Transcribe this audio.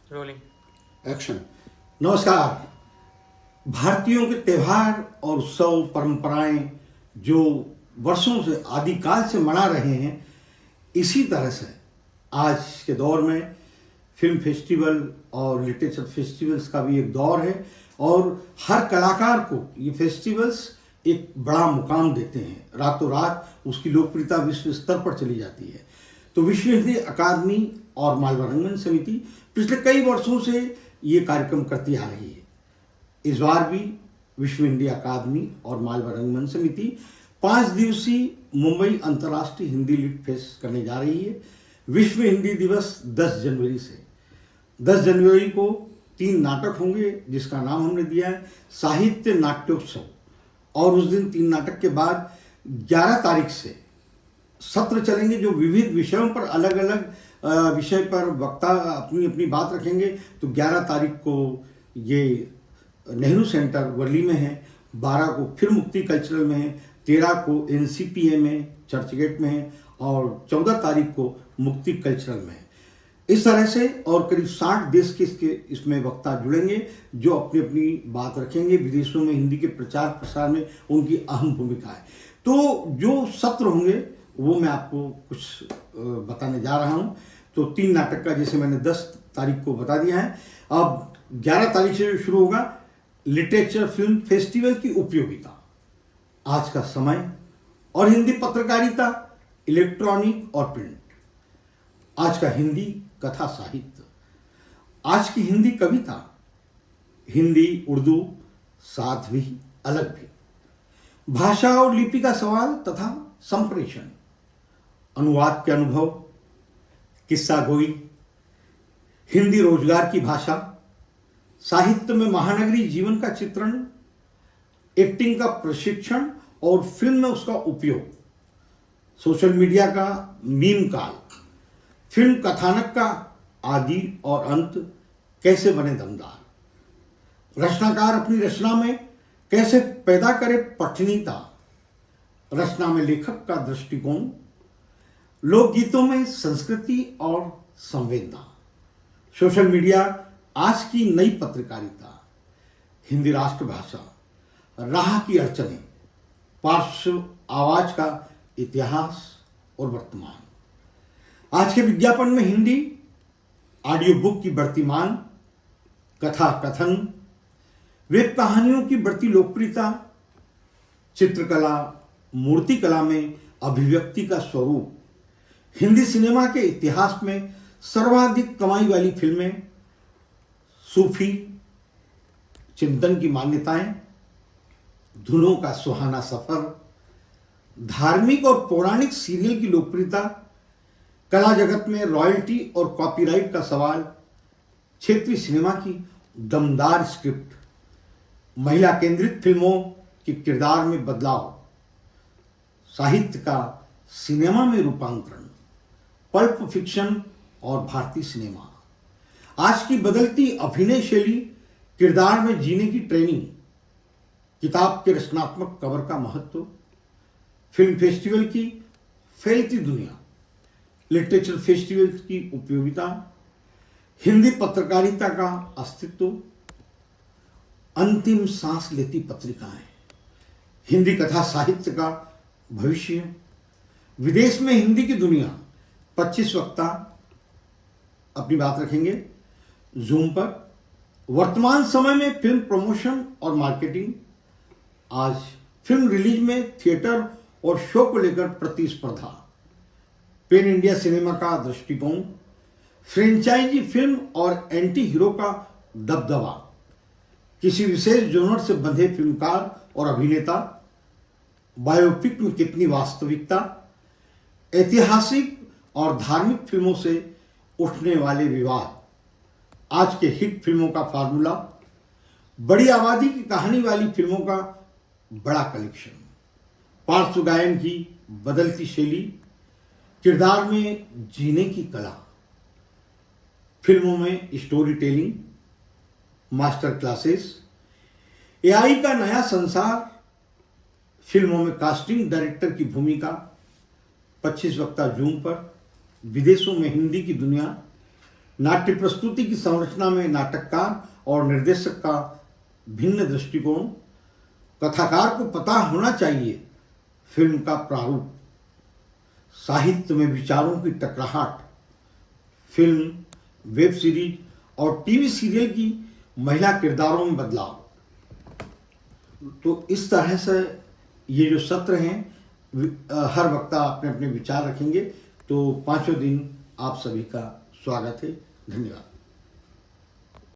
Rolling. Action. नमस्कार। भारतीयों के त्यौहार और उत्सव परंपराएं जो वर्षों से आदिकाल से मना रहे हैं, इसी तरह से आज के दौर में फिल्म फेस्टिवल और लिटरेचर फेस्टिवल्स का भी एक दौर है और हर कलाकार को ये फेस्टिवल्स एक बड़ा मुकाम देते हैं। रातों रात उसकी लोकप्रियता विश्व स्तर पर चली जाती है। तो विश्व हिंदी अकादमी और मालवा रंगमंच समिति पिछले कई वर्षों से ये कार्यक्रम करती आ रही है। इस बार भी विश्व हिंदी अकादमी और मालवा रंगमंच समिति 5 दिवसीय मुंबई अंतर्राष्ट्रीय हिंदी लिट फेस्ट करने जा रही है। विश्व हिंदी दिवस 10 जनवरी से 10 जनवरी को 3 नाटक होंगे, जिसका नाम हमने दिया है साहित्य नाट्योत्सव। और उस दिन 3 नाटक के बाद 11 तारीख से सत्र चलेंगे जो विविध विषयों पर अलग अलग विषय पर वक्ता अपनी अपनी बात रखेंगे। तो 11 तारीख को ये नेहरू सेंटर वर्ली में है, 12 को फिर मुक्ति कल्चरल में है, 13 को NCPA में चर्चगेट में है और 14 तारीख को मुक्ति कल्चरल में है। इस तरह से और करीब 60 देश के इसमें वक्ता जुड़ेंगे जो अपनी अपनी बात रखेंगे। विदेशों में हिंदी के प्रचार प्रसार में उनकी अहम भूमिका है। तो जो सत्र होंगे वो मैं आपको कुछ बताने जा रहा हूँ। तो 3 नाटक का जैसे मैंने 10 तारीख को बता दिया है। अब 11 तारीख से शुरू होगा लिटरेचर फिल्म फेस्टिवल की उपयोगिता, आज का समय और हिंदी पत्रकारिता, इलेक्ट्रॉनिक और प्रिंट, आज का हिंदी कथा साहित्य, आज की हिंदी कविता, हिंदी उर्दू साथ भी अलग भी, भाषा और लिपि का सवाल तथा संप्रेषण, अनुवाद के अनुभव, किस्सा गोई, हिंदी रोजगार की भाषा, साहित्य में महानगरी जीवन का चित्रण, एक्टिंग का प्रशिक्षण और फिल्म में उसका उपयोग, सोशल मीडिया का मीम काल, फिल्म कथानक का आदि और अंत कैसे बने दमदार, रचनाकार अपनी रचना में कैसे पैदा करे पठनीयता, रचना में लेखक का दृष्टिकोण, लोकगीतों में संस्कृति और संवेदना, सोशल मीडिया आज की नई पत्रकारिता, हिंदी राष्ट्रभाषा, राह की अड़चनें, पार्श्व आवाज का इतिहास और वर्तमान, आज के विज्ञापन में हिंदी, ऑडियो बुक की बढ़ती मांग, कथा कथन, वेब कहानियों की बढ़ती लोकप्रियता, चित्रकला, मूर्तिकला में अभिव्यक्ति का स्वरूप, हिंदी सिनेमा के इतिहास में सर्वाधिक कमाई वाली फिल्में, सूफी चिंतन की मान्यताएं, धुनों का सुहाना सफर, धार्मिक और पौराणिक सीरियल की लोकप्रियता, कला जगत में रॉयल्टी और कॉपीराइट का सवाल, क्षेत्रीय सिनेमा की दमदार स्क्रिप्ट, महिला केंद्रित फिल्मों के किरदार में बदलाव, साहित्य का सिनेमा में रूपांतरण, पल्प फिक्शन और भारतीय सिनेमा, आज की बदलती अभिनय शैली, किरदार में जीने की ट्रेनिंग, किताब के रचनात्मक कवर का महत्व, फिल्म फेस्टिवल की फैलती दुनिया, लिटरेचर फेस्टिवल की उपयोगिता, हिंदी पत्रकारिता का अस्तित्व, अंतिम सांस लेती पत्रिकाएं, हिंदी कथा साहित्य का भविष्य, विदेश में हिंदी की दुनिया, 25 वक्ता अपनी बात रखेंगे जूम पर, वर्तमान समय में फिल्म प्रमोशन और मार्केटिंग, आज फिल्म रिलीज में थिएटर और शो को लेकर प्रतिस्पर्धा, पेन इंडिया सिनेमा का दृष्टिकोण, फ्रेंचाइजी फिल्म और एंटी हीरो का दबदबा, किसी विशेष जोनर से बंधे फिल्मकार और अभिनेता, बायोपिक में कितनी वास्तविकता, ऐतिहासिक और धार्मिक फिल्मों से उठने वाले विवाद, आज के हिट फिल्मों का फार्मूला, बड़ी आबादी की कहानी वाली फिल्मों का बड़ा कलेक्शन, पार्श्व गायन की बदलती शैली, किरदार में जीने की कला, फिल्मों में story telling, master classes, AI का नया संसार, फिल्मों में कास्टिंग डायरेक्टर की भूमिका, 25 वक्ता जूम पर, विदेशों में हिंदी की दुनिया, नाट्य प्रस्तुति की संरचना में नाटककार और निर्देशक का भिन्न दृष्टिकोण, कथाकार को पता होना चाहिए फिल्म का प्रारूप, साहित्य में विचारों की टकराहट, फिल्म, वेब सीरीज और टीवी सीरियल की महिला किरदारों में बदलाव। तो इस तरह से ये जो सत्र हैं, हर वक्ता अपने अपने विचार रखेंगे। तो 5वें दिन आप सभी का स्वागत है। धन्यवाद।